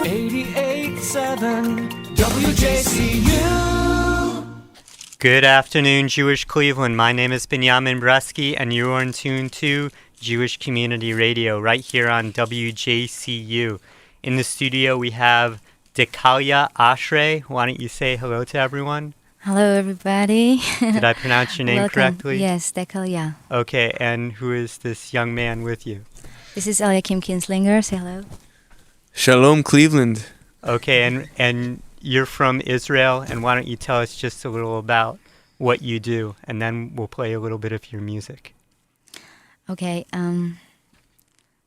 88.7 WJCU. Good afternoon, Jewish Cleveland. My name is Benjamin Bresky, and you are in tune to Jewish Community Radio right here on WJCU. In the studio, we have Dekelyah Ashrey. Why don't you say hello to everyone? Hello, everybody. Did I pronounce your name Welcome. correctly? Yes, Dekelyah. Okay, and who is this young man with you? This is Elyakeem Kinstlinger. Say hello. Shalom, Cleveland. Okay, and you're from Israel, and why don't you tell us just a little about what you do, and then we'll play a little bit of your music. Okay.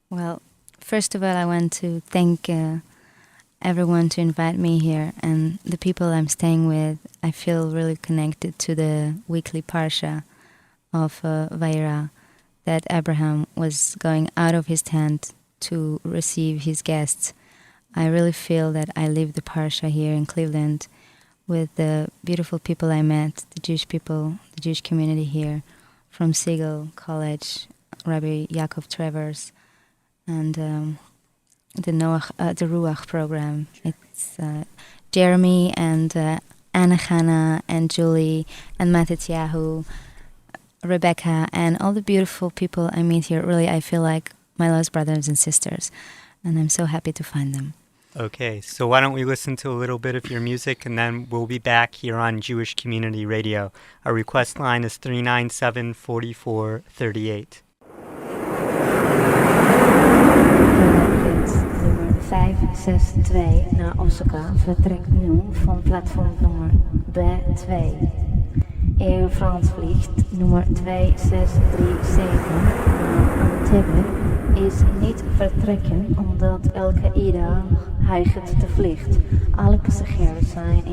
Well, first of all, I want to thank everyone to invite me here, and the people I'm staying with. I feel really connected to the weekly parsha of Vayera, that Abraham was going out of his tent to receive his guests. I really feel that I live the parsha here in Cleveland with the beautiful people I met, the Jewish people, the Jewish community here, from Siegel College, Rabbi Yaakov Travers, and the Ruach program. It's Jeremy and Anna Hannah and Julie and Matityahu, Rebecca, and all the beautiful people I meet here. Really, I feel like my lost brothers and sisters, and I'm so happy to find them. Okay, so why don't we listen to a little bit of your music, and then we'll be back here on Jewish Community Radio. Our request line is 397-4438. Nummer 562 naar Osaka vertrekt nu van platform nummer B2. Air France vliegt nummer 2637 naar Antibes is niet vertrekken omdat Al-Qaeda hijgt de vlucht. Alle passagiers zijn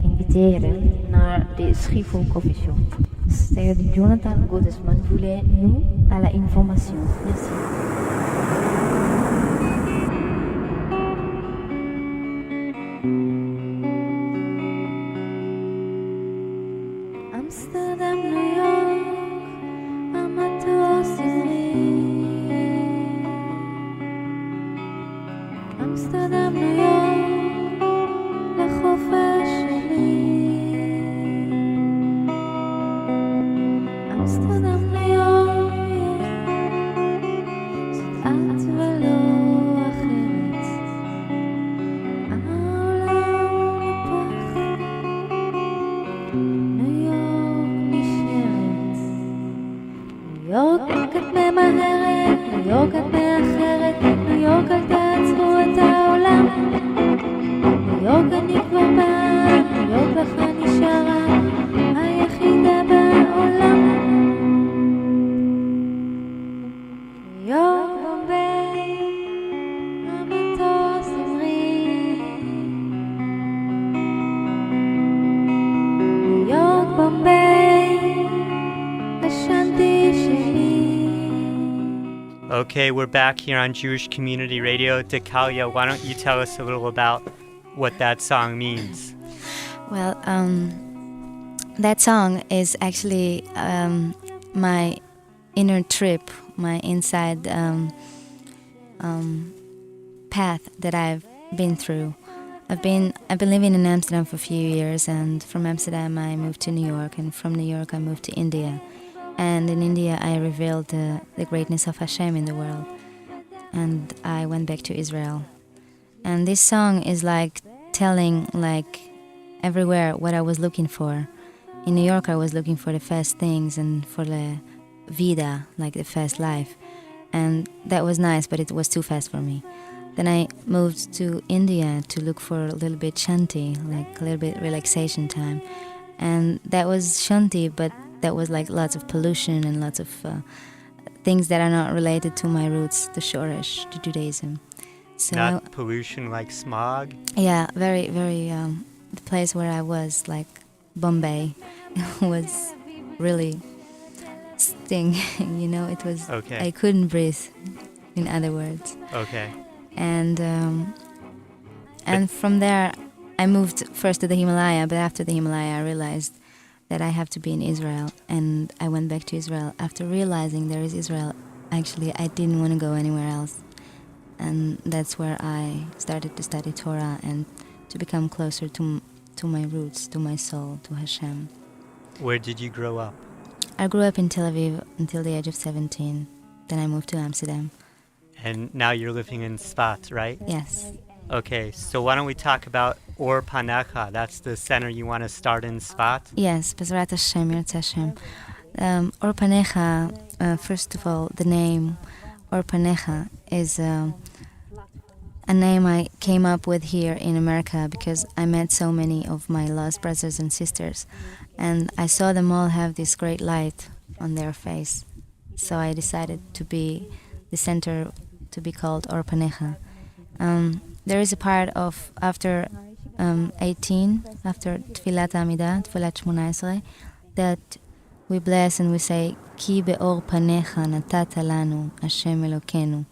inviteren naar de Schiphol Coffee Shop. C'est Jonathan Godesman voulait nous à la information. Merci. Amsterdam, New York, המטוס המריא. אמסטרדם, ניו יורק, לחופש שלי. אמסטרדם, ניו יורק, זאת את ולא אחרת. העולם נפח, ניו יורק נשארת. ניו יורק את ממהרת, ניו יורק את מאחרת, ניו יורק אל תעצרו את העולם. ניו יורק אני כבר באה, ניו יורק לך נשארה היחידה בעולם. ניו יורק בומביי, המטוס המריא. ניו יורק בומביי, השנתי שלי. Okay, we're back here on Jewish Community Radio. Dekelyah, why don't you tell us a little about what that song means? Well, that song is actually my inner trip, my inside path that I've been through. I've been living in Amsterdam for a few years, and from Amsterdam I moved to New York, and from New York I moved to India. And in India, I revealed the greatness of Hashem in the world. And I went back to Israel. And this song is like telling, like, everywhere what I was looking for. In New York, I was looking for the fast things and for the vida, like the fast life. And that was nice, but it was too fast for me. Then I moved to India to look for a little bit shanti, like a little bit relaxation time. And that was shanti, but that was like lots of pollution and lots of things that are not related to my roots, the Shoresh, to Judaism. So Not pollution like smog? Yeah, very, very, the place where I was, like Bombay, was really sting, you know, it was, Okay. I couldn't breathe, in other words. Okay. And from there, I moved first to the Himalaya, but after the Himalaya, I realized that I have to be in Israel, and I went back to Israel. After realizing there is Israel, actually, I didn't want to go anywhere else. and that's where I started to study Torah and to become closer to my roots, to my soul, to Hashem. Where did you grow up? I grew up in Tel Aviv until the age of 17. Then I moved to Amsterdam. And now you're living in Sfat, right? Yes. Okay, so why don't we talk about Or Panecha? That's the center you want to start in Sfat? Yes, Bezrat Hashem, Yirtzeh Hashem. Or Panecha, first of all, the name Or Panecha is a name I came up with here in America because I met so many of my lost brothers and sisters, and I saw them all have this great light on their face. So I decided to be the center to be called Or Panecha. There is a part of after 18, after Tfilat Amidah, Tfilat 18, that we bless and we say, Ki be'or panecha natata lanu Hashem Elokenu.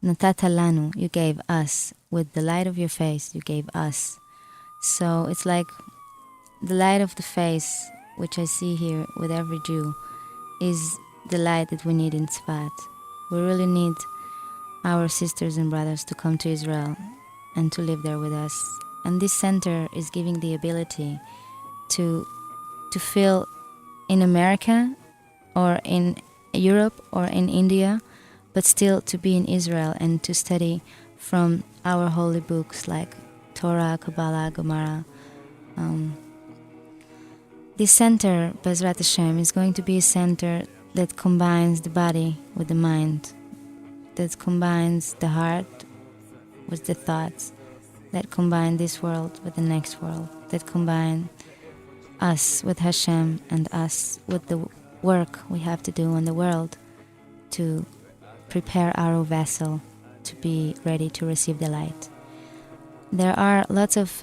Natata lanu, you gave us. With the light of your face, you gave us. So it's like the light of the face, which I see here with every Jew, is the light that we need in Tzfat. We really need our sisters and brothers to come to Israel and to live there with us. And this center is giving the ability to feel in America or in Europe or in India, but still to be in Israel and to study from our holy books like Torah, Kabbalah, Gemara. This center, Bezrat Hashem, is going to be a center that combines the body with the mind, that combines the heart with the thoughts, that combine this world with the next world, that combine us with Hashem and us with the work we have to do in the world to prepare our vessel to be ready to receive the light. There are lots of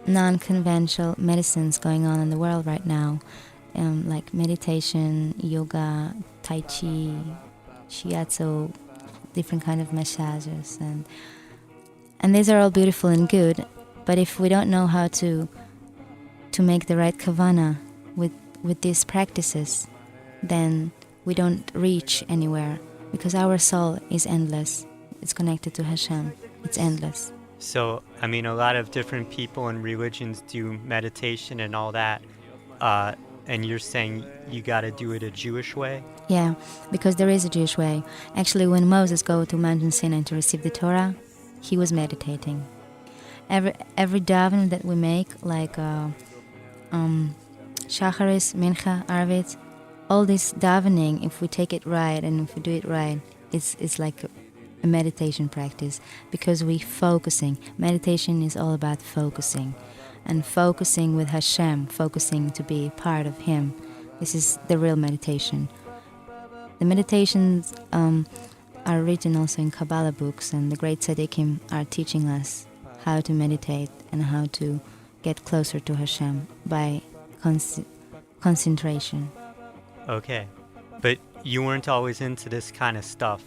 non-conventional medicines going on in the world right now, like meditation, yoga, tai chi, shiatsu, different kind of massages, and these are all beautiful and good, but if we don't know how to make the right kavana with these practices, then we don't reach anywhere, because our soul is endless. It's connected to Hashem. It's endless. So, I mean, a lot of different people and religions do meditation and all that, and you're saying you got to do it a Jewish way? Yeah, because there is a Jewish way. Actually, when Moses go to Mountain Sinai to receive the Torah, he was meditating. Every daven that we make, like Shacharis, Mincha, Arvit, all this davening, if we take it right and if we do it right, it's like a meditation practice, because we focusing. Meditation is all about focusing, and focusing with Hashem, focusing to be part of Him. This is the real meditation. The meditations are written also in Kabbalah books, and the great tzaddikim are teaching us how to meditate and how to get closer to Hashem by concentration. Okay, but you weren't always into this kind of stuff.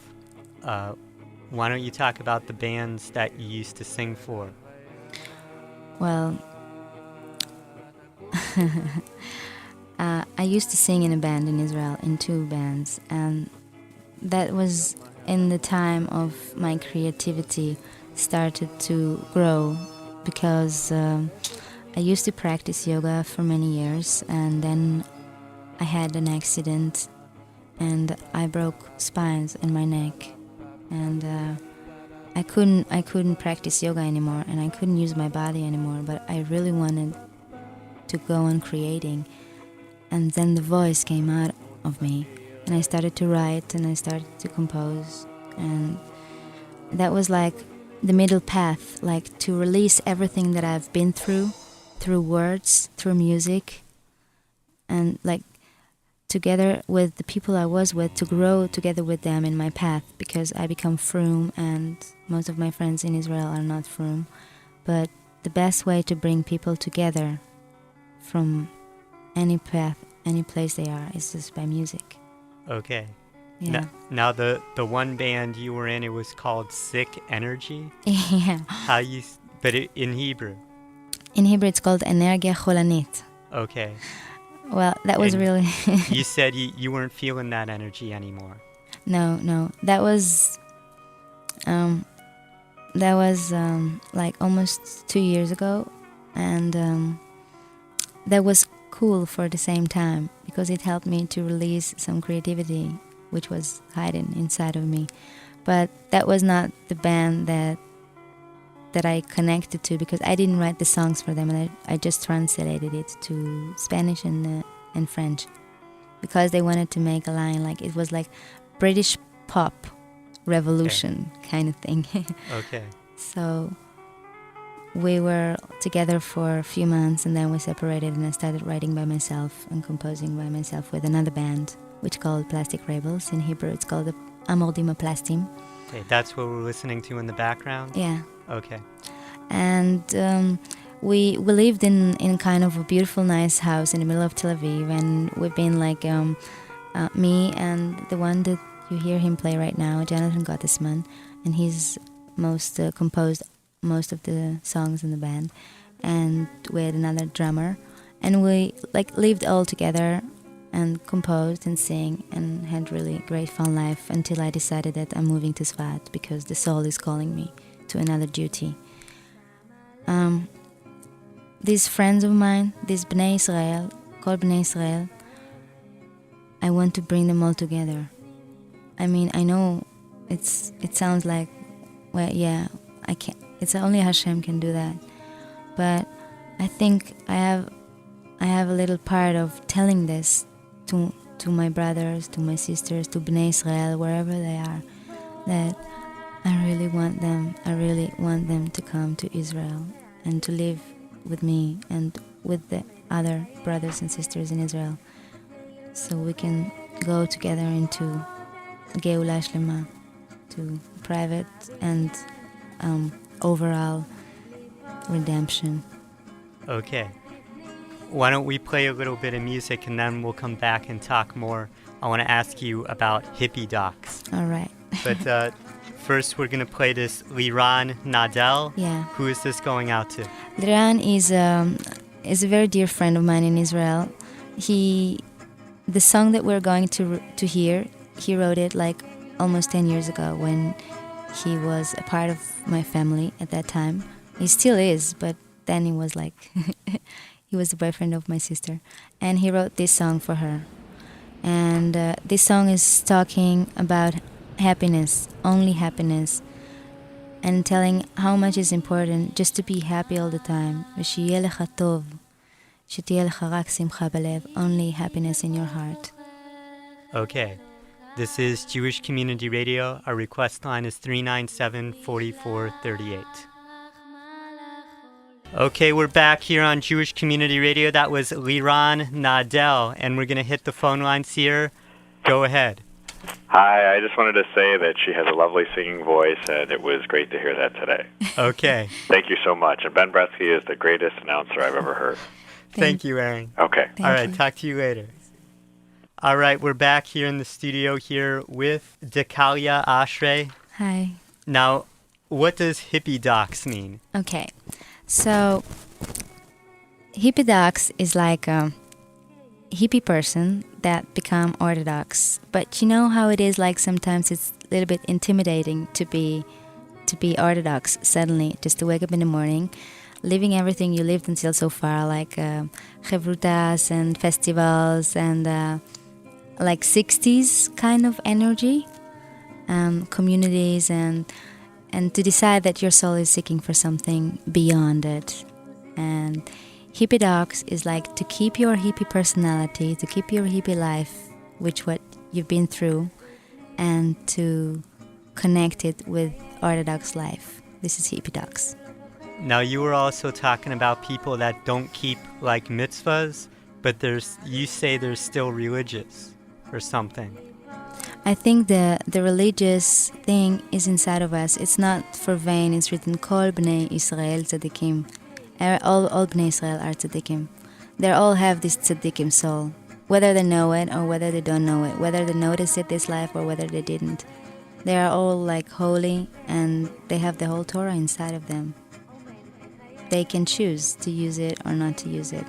Why don't you talk about the bands that you used to sing for? Well, I used to sing in a band in Israel, in 2 bands, and that was in the time of my creativity started to grow, because I used to practice yoga for many years, and then I had an accident and I broke spines in my neck, and I couldn't practice yoga anymore, and I couldn't use my body anymore, but I really wanted to go on creating. And then the voice came out of me, and I started to write and I started to compose, and that was like the middle path, like to release everything that I've been through words, through music, and like together with the people I was with, to grow together with them in my path, because I become frum, and most of my friends in Israel are not frum. But the best way to bring people together from any path, any place they are, is just by music. Okay. Yeah. Now the one band you were in, it was called Sick Energy? Yeah. In Hebrew? In Hebrew it's called Energia Cholanit. Okay. Well, that was really... You said you weren't feeling that energy anymore. No. That was that was like almost 2 years ago, and that was cool for the same time because it helped me to release some creativity which was hiding inside of me. But that was not the band that I connected to, because I didn't write the songs for them, and I just translated it to Spanish and French, because they wanted to make a line like it was like British pop revolution kind of thing. Okay. So we were together for a few months, and then we separated, and I started writing by myself and composing by myself with another band, which called Plastic Rebels. In Hebrew, it's called Amordim Plastim. Okay, that's what we're listening to in the background? Yeah. Okay. And we lived in kind of a beautiful, nice house in the middle of Tel Aviv, and we've been like me and the one that you hear him play right now, Jonathan Gottesman, and he's composed most of the songs in the band, and we had another drummer, and we like lived all together and composed and sang and had really great fun life until I decided that I'm moving to Svat because the soul is calling me to another duty. These friends of mine, these Bnei Israel, called Bnei Israel, I want to bring them all together. I mean, I know it sounds like, well, yeah, I can't. It's only Hashem can do that. But I think I have a little part of telling this to my brothers, to my sisters, to Bnei Israel, wherever they are, that I really want them to come to Israel and to live with me and with the other brothers and sisters in Israel, so we can go together into Geulah Shlema, to private and overall redemption. Okay. Why don't we play a little bit of music and then we'll come back and talk more. I want to ask you about hippie docs. All right. But first we're going to play this Liran Nadel. Yeah. Who is this going out to? Liran is a very dear friend of mine in Israel. The song that we're going to hear, he wrote it like almost 10 years ago when he was a part of my family at that time. He still is, but then he was like, he was the boyfriend of my sister. And he wrote this song for her. And this song is talking about happiness, only happiness, and telling how much is important just to be happy all the time. ושיהיה לך טוב, שתהיה לך רק שמחה בלב, only happiness in your heart. Okay. This is Jewish Community Radio. Our request line is 397-4438. Okay, we're back here on Jewish Community Radio. That was Liran Nadel, and we're going to hit the phone lines here. Go ahead. Hi, I just wanted to say that she has a lovely singing voice, and it was great to hear that today. Okay. Thank you so much. And Ben Bretsky is the greatest announcer I've ever heard. Thank you, Aaron. Okay. All right, talk to you later. All right, we're back here in the studio here with Dekelyah Ashrey. Hi. Now, what does hippie docs mean? Okay. So, hippie docs is like a hippie person that become Orthodox. But you know how it is, like sometimes it's a little bit intimidating to be Orthodox suddenly, just to wake up in the morning, living everything you lived until so far, like chevrutas and festivals and like 60s kind of energy, communities, and to decide that your soul is seeking for something beyond it. And hippie docs is like to keep your hippie personality, to keep your hippie life, which what you've been through, and to connect it with Orthodox life. This is hippie docs. Now, you were also talking about people that don't keep like mitzvahs, but you say they're still religious or something. I think the religious thing is inside of us. It's not for vain. It's written, Kol Bnei Israel Tzadikim. All Bnei Israel are Tzadikim. They all have this Tzadikim soul. Whether they know it or whether they don't know it. Whether they noticed it this life or whether they didn't. They are all like holy, and they have the whole Torah inside of them. They can choose to use it or not to use it.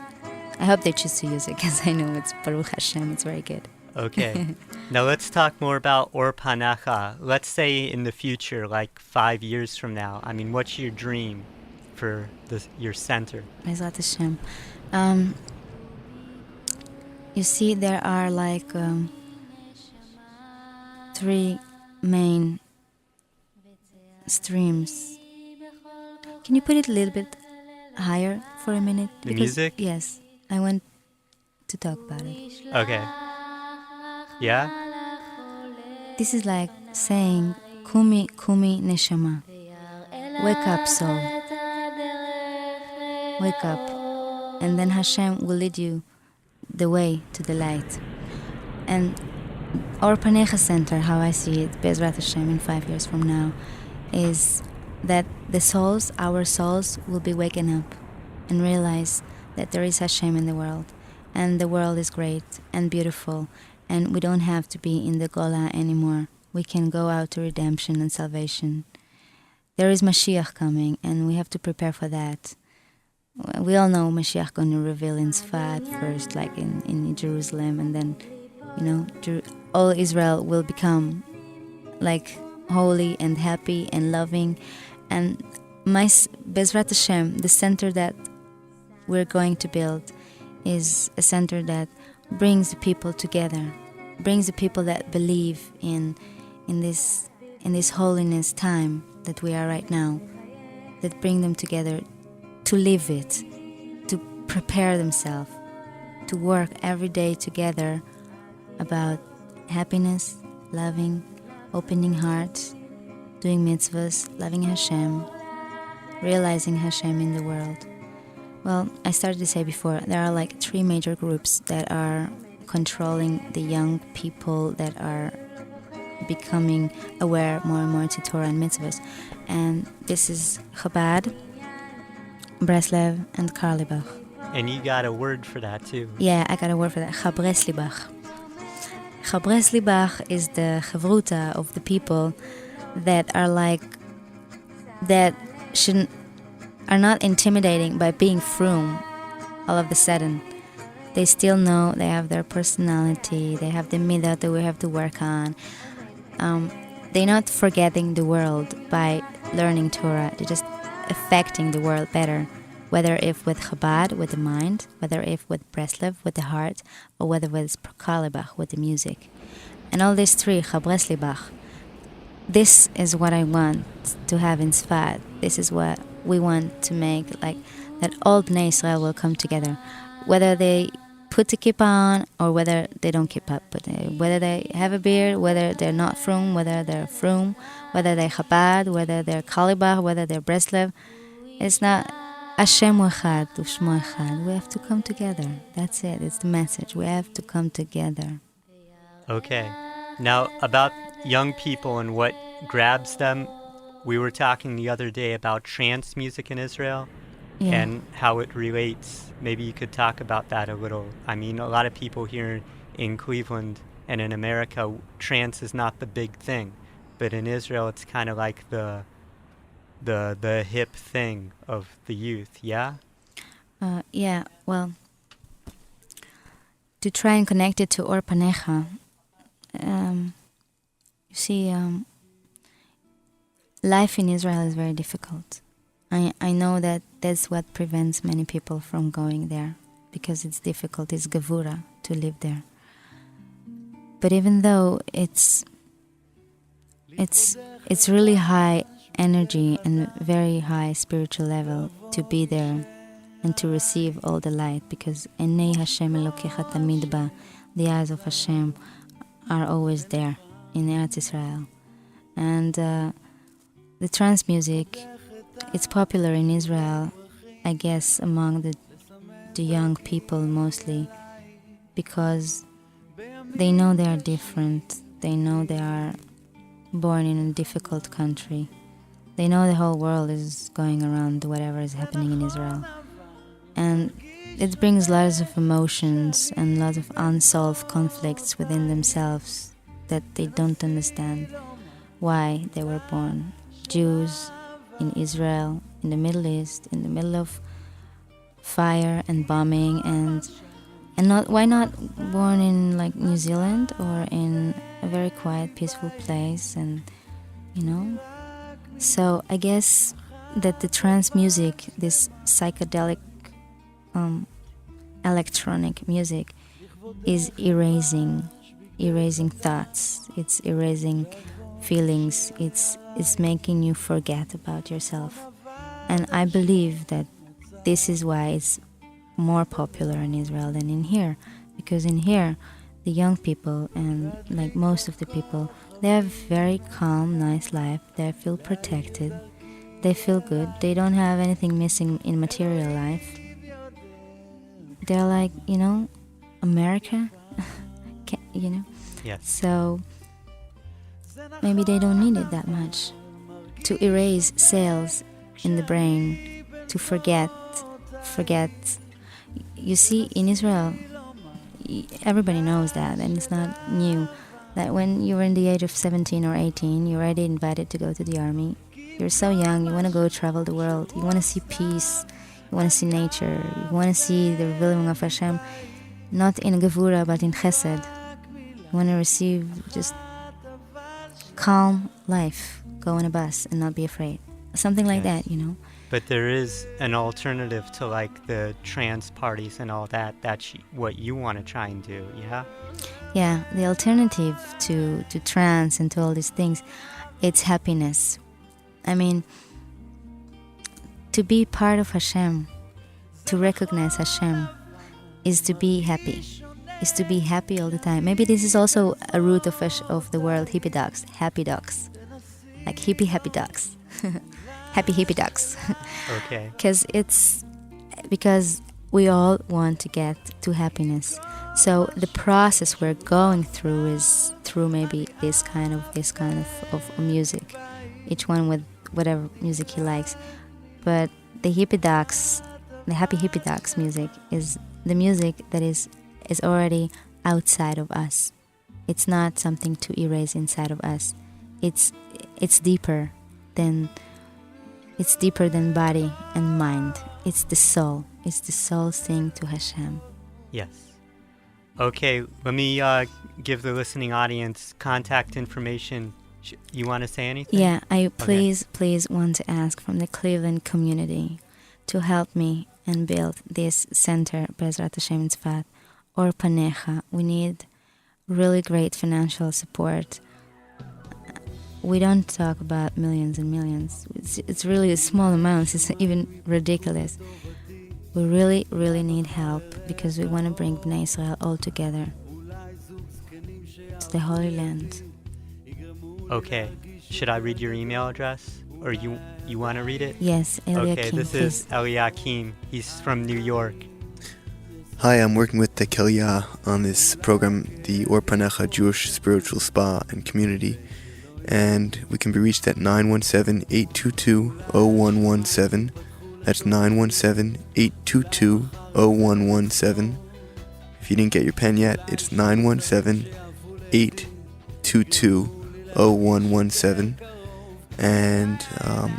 I hope they choose to use it, because I know it's Baruch Hashem, it's very good. Okay. Now let's talk more about Or Panacha. Let's say in the future, like 5 years from now. I mean, what's your dream for your center? Bezrat Hashem. You see, there are like 3 main streams. Can you put it a little bit higher for a minute? The music? Yes, I want to talk about it. Okay. Yeah? This is like saying, Kumi, Kumi, Neshama. Wake up, soul. Wake up. And then Hashem will lead you the way to the light. And our Panecha Center, how I see it, Bezrat Hashem, in 5 years from now, is that the souls, our souls, will be waking up and realize that there is Hashem in the world. And the world is great and beautiful. And we don't have to be in the Gola anymore. We can go out to redemption and salvation. There is Mashiach coming, and we have to prepare for that. We all know Mashiach going to reveal in Sfat first, like in Jerusalem, and then, all Israel will become like holy and happy and loving. And Bezrat Hashem, the center that we're going to build, is a center that brings the people together, brings the people that believe in this holiness time that we are right now, that bring them together to live it, to prepare themselves, to work every day together about happiness, loving, opening hearts, doing mitzvahs, loving Hashem, realizing Hashem in the world. Well, I started to say before, there are like 3 major groups that are controlling the young people that are becoming aware more and more to Torah and mitzvahs. And this is Chabad, Breslev, and Karlibach. And you got a word for that too. Yeah, I got a word for that. Chabreslibach. Chabreslibach is the chavruta of the people that are like, that are not intimidating by being frum all of a sudden. They still know they have their personality, they have the midah that we have to work on. They're not forgetting the world by learning Torah, they're just affecting the world better. Whether if with Chabad, with the mind, whether if with Breslev, with the heart, or whether with Karlibach, with the music. And all these 3, Chabreslibach, this is what I want to have in Sfat. This is what we want to make, like that all Bnei Israel will come together. Whether they put the kippah on or whether they don't keep up, but whether they have a beard, whether they're not frum, whether they're frum, whether they're Chabad, whether they're Karlibach, whether they're Breslev. It's not Hashem Echad, Ushmo Echad. We have to come together. That's it. It's the message. We have to come together. Okay. Now, about young people and what grabs them, we were talking the other day about trance music in Israel and how it relates. Maybe you could talk about that a little. I mean, a lot of people here in Cleveland and in America, trance is not the big thing. But in Israel, it's kind of like the hip thing of the youth, yeah? Yeah, well, to try and connect it to Or Panecha, you see, life in Israel is very difficult. I know that that's what prevents many people from going there, because it's difficult, it's gevura to live there. But even though it's really high energy and very high spiritual level to be there and to receive all the light, because Enei Hashem Elokecha Tamid Ba, the eyes of Hashem are always there in Eretz Israel. And the trance music, it's popular in Israel, I guess, among the young people mostly, because they know they are different, they know they are born in a difficult country. They know the whole world is going around whatever is happening in Israel. And it brings lots of emotions and lots of unsolved conflicts within themselves that they don't understand why they were born. Jews in Israel, in the Middle East, in the middle of fire and bombing And why not born in like New Zealand or in a very quiet, peaceful place, and So I guess that the trance music, this psychedelic electronic music, is erasing thoughts. It's erasing feelings. It's making you forget about yourself. And I believe that this is why it's more popular in Israel than in here, because in here the young people and like most of the people, they have very calm, nice life. They feel protected. They feel good. They don't have anything missing in material life. They're like, America, Yes. So maybe they don't need it that much to erase cells in the brain, to forget. You see, in Israel, everybody knows that, and it's not new, that when you're in the age of 17 or 18, you're already invited to go to the army. You're so young, you want to go travel the world, you want to see peace, you want to see nature, you want to see the revealing of Hashem, not in Gevura, but in Chesed. You want to receive just calm life, go on a bus and not be afraid. Something like that, But there is an alternative to like the trance parties and all that. That's what you want to try and do, yeah? Yeah, the alternative to trance and to all these things, it's happiness. I mean, to be part of Hashem, to recognize Hashem, is to be happy. Is to be happy all the time. Maybe this is also a root of the word hippie dogs, happy dogs. Like hippie happy dogs. Happy hippie dogs. Okay. Because we all want to get to happiness. So the process we're going through is through maybe this kind of music. Each one with whatever music he likes. But the hippie dogs, the happy hippie dogs music is the music that is already outside of us. It's not something to erase inside of us. It's deeper than body and mind. It's the soul. It's the soul saying to Hashem. Yes. Okay, let me give the listening audience contact information. You want to say anything? Yeah, I please want to ask from the Cleveland community to help me and build this center, Bezrat Hashem Tzfat, or Panecha. We need really great financial support. We don't talk about millions and millions. It's really small amounts. It's even ridiculous. We really, really need help because we want to bring Bnei Israel all together to the Holy Land. Okay. Should I read your email address? Or you want to read it? Yes, Elyakeem. Okay, this is Elyakeem. He's from New York. Hi, I'm working with Dekelyah on this program, the Or Panecha Jewish Spiritual Spa and Community. And we can be reached at 917-822-0117. That's 917-822-0117. If you didn't get your pen yet, it's 917-822-0117. And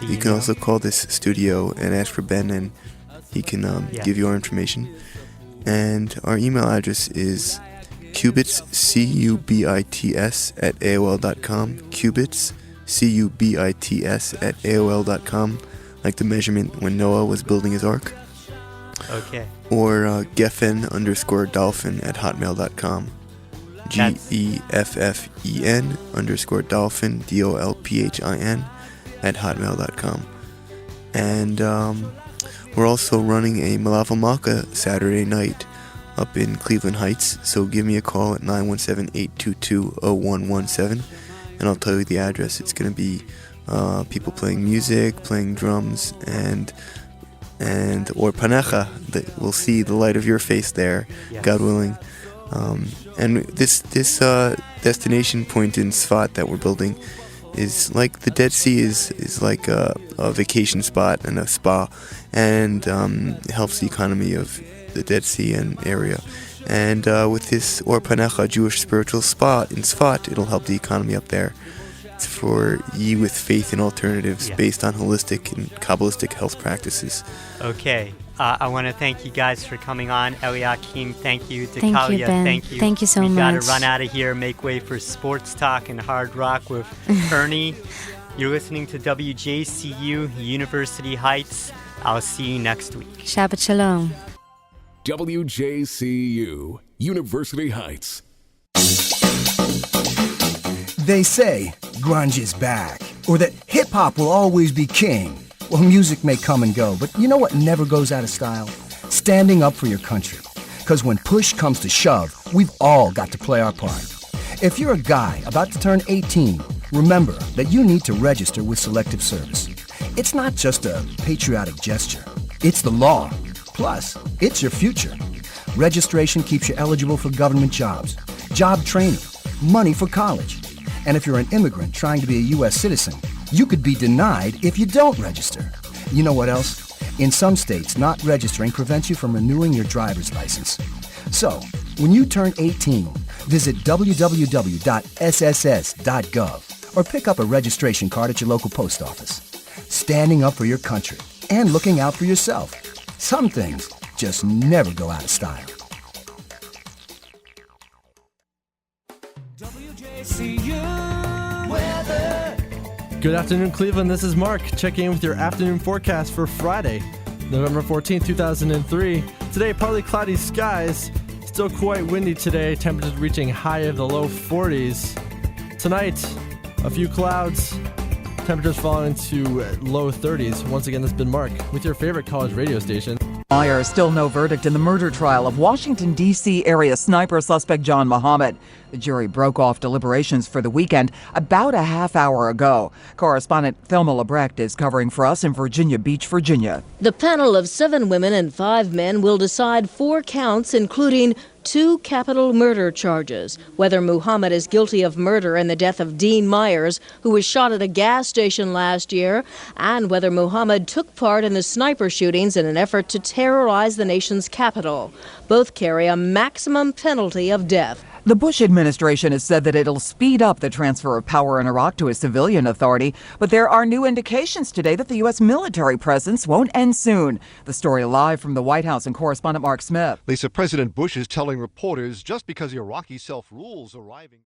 you can also call this studio and ask for Ben, and he can give you our information. And our email address is Cubits, C-U-B-I-T-S at AOL.com. Cubits, C-U-B-I-T-S at AOL.com. Like the measurement when Noah was building his ark. Okay. Or Geffen_dolphin at hotmail.com. GEFFEN_dolphin, DOLPHIN at hotmail.com. And we're also running a Malava Malka Saturday night up in Cleveland Heights, so give me a call at 917-822-0117 and I'll tell you the address. It's going to be people playing music, playing drums, and or Panecha, that we'll see the light of your face there, yes. God willing. And this destination point in Sfat that we're building is like the Dead Sea is like a vacation spot and a spa, and it helps the economy of the Dead Sea and area. And with this Or Panecha Jewish Spiritual Spa in Sfat, it'll help the economy up there. It's for ye with faith in alternatives based on holistic and Kabbalistic health practices. Okay. I want to thank you guys for coming on. Elyakeem, thank you. Thank you, Dekelyah, Ben. thank you. Thank you so We got to much. run out of here, make way for sports talk and hard rock with Ernie. You're listening to WJCU University Heights. I'll see you next week. Shabbat Shalom. WJCU University Heights. They say grunge is back, or that hip-hop will always be king. Well, music may come and go, but you know what never goes out of style? Standing up for your country. Because when push comes to shove, we've all got to play our part. If you're a guy about to turn 18, remember that you need to register with Selective Service. It's not just a patriotic gesture. It's the law. Plus, it's your future. Registration keeps you eligible for government jobs, job training, money for college. And if you're an immigrant trying to be a U.S. citizen, you could be denied if you don't register. You know what else? In some states, not registering prevents you from renewing your driver's license. So, when you turn 18, visit www.sss.gov or pick up a registration card at your local post office. Standing up for your country and looking out for yourself. Some things just never go out of style. Good afternoon, Cleveland. This is Mark checking in with your afternoon forecast for Friday, November 14th, 2003. Today, partly cloudy skies. Still quite windy today. Temperatures reaching high of the low 40s. Tonight, a few clouds. Temperatures falling to low 30s. Once again, this has been Mark with your favorite college radio station. Myers, still no verdict in the murder trial of Washington, D.C. area sniper suspect John Muhammad. The jury broke off deliberations for the weekend about a half hour ago. Correspondent Thelma Lebrecht is covering for us in Virginia Beach, Virginia. The panel of 7 women and 5 men will decide 4 counts, including 2 capital murder charges. Whether Muhammad is guilty of murder in the death of Dean Myers, who was shot at a gas station last year, and whether Muhammad took part in the sniper shootings in an effort to terrorize the nation's capital. Both carry a maximum penalty of death. The Bush administration has said that it'll speed up the transfer of power in Iraq to a civilian authority, but there are new indications today that the U.S. military presence won't end soon. The story live from the White House and correspondent Mark Smith. Lisa, President Bush is telling reporters just because Iraqi self-rule's arriving